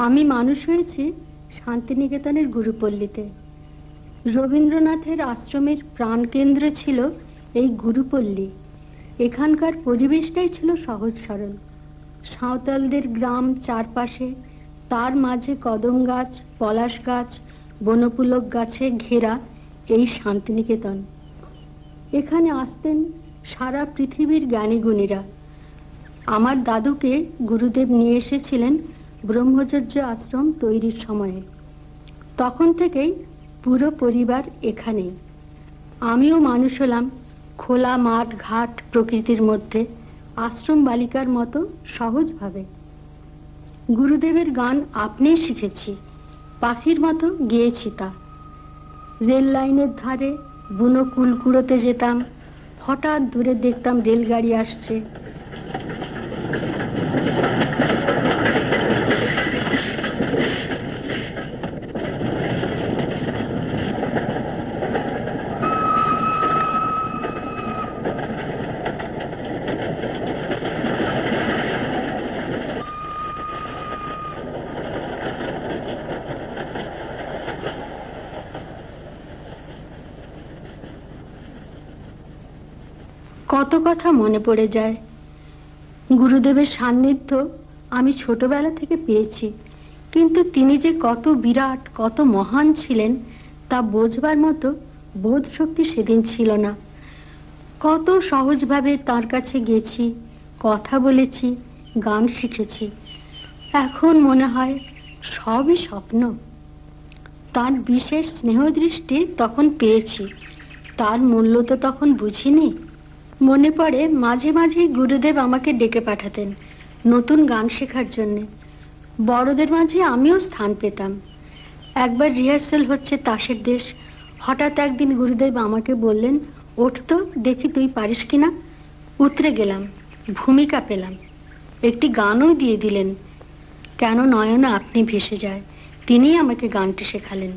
আমি মানুষ হয়েছি শান্তিনিকেতনের গুরুপল্লীতে। রবীন্দ্রনাথের আশ্রমের প্রাণকেন্দ্র ছিল এই গুরুপল্লী। এখানকার পরিবেশটাই ছিল সহজ সরল। সাঁওতালদের গ্রাম চারপাশে, তার মাঝে কদম গাছ, পলাশ গাছ, বনপুলক গাছে ঘেরা এই শান্তিনিকেতন। এখানে আসতেন সারা পৃথিবীর জ্ঞানীগুণীরা। আমার দাদুকে গুরুদেব নিয়ে এসেছিলেন ব্রহ্মচর্য আশ্রম তৈরির সময়ে। তখন থেকেই পুরো পরিবার এখানেই। আমিও মানুষ হলাম খোলা মাঠ ঘাট প্রকৃতির মধ্যে, আশ্রম বালিকার মতো সহজভাবে। গুরুদেবের গান আপনিই শিখেছি, পাখির মতো গেয়েছি তা। রেল লাইনের ধারে বুনো কুল কুড়োতে যেতাম, হঠাৎ দূরে দেখতাম রেলগাড়ি আসছে। কত কথা মনে পড়ে যায়। গুরুদেবের সান্নিধ্য আমি ছোটবেলা থেকে পেয়েছি, কিন্তু তিনি যে কত বিরাট, কত মহান ছিলেন তা বোঝবার মতো বোধ শক্তি সেদিন ছিল না। কত সহজভাবে তার কাছে গেছি, কথা বলেছি, গান শিখেছি। এখন মনে হয় সবই স্বপ্ন। তার বিশেষ স্নেহদৃষ্টি তখন পেয়েছি, তার মূল্য তো তখন বুঝিনি। মনে পড়ে মাঝে মাঝে গুরুদেব আমাকে ডেকে পাঠাতেন নতুন গান শেখার জন্যে। বড়দের মাঝে আমিও স্থান পেতাম। একবার রিহার্সাল হচ্ছে তাসের দেশ, হঠাৎ একদিন গুরুদেব আমাকে বললেন, ওঠ তো দেখি তুই পারিস কিনা। উতরে গেলাম, ভূমিকা পেলাম, একটি গানও দিয়ে দিলেন। কেন নয়না আপনি ভেসে যায়, তিনিই আমাকে গানটি শেখালেন।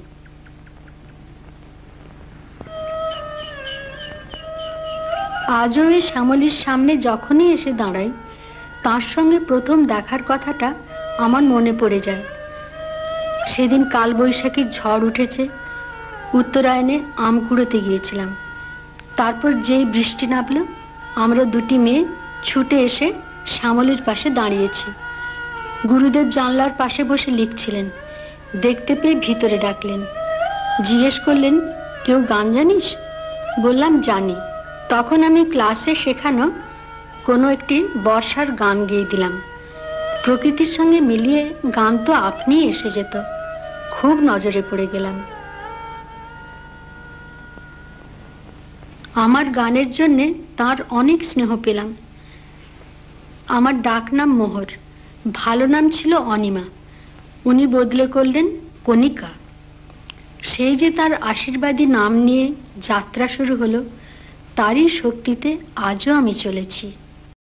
আজও এই শ্যামলীর সামনে যখনই এসে দাঁড়াই, তার সঙ্গে প্রথম দেখার কথাটা আমার মনে পড়ে যায়। সেদিন কালবৈশাখীর ঝড় উঠেছে, উত্তরায়ণে আম কুড়োতে গিয়েছিলাম। তারপর যেই বৃষ্টি নামলো, আমরা দুটি মেয়ে ছুটে এসে শ্যামলীর পাশে দাঁড়িয়েছি। গুরুদেব জানলার পাশে বসে লিখছিলেন। দেখতে পেয়ে ভিতরে ডাকলেন, জিজ্ঞেস করলেন, কেউ গান জানিস? বললাম জানি। তখন আমি ক্লাসে শেখানো কোনো একটি বর্ষার গান গেয়ে দিলাম। প্রকৃতির সঙ্গে মিলিয়ে গান তো আপনিই এসে যেত। খুব নজরে পড়ে গেলাম। আমার গানের জন্যে তার অনেক স্নেহ পেলাম। আমার ডাক নাম মোহর, ভালো নাম ছিল অনিমা। উনি বদলে করলেন কণিকা। সেই যে তার আশীর্বাদী নাম নিয়ে যাত্রা শুরু হলো, তারই শক্তিতে আজও আমি চলেছি।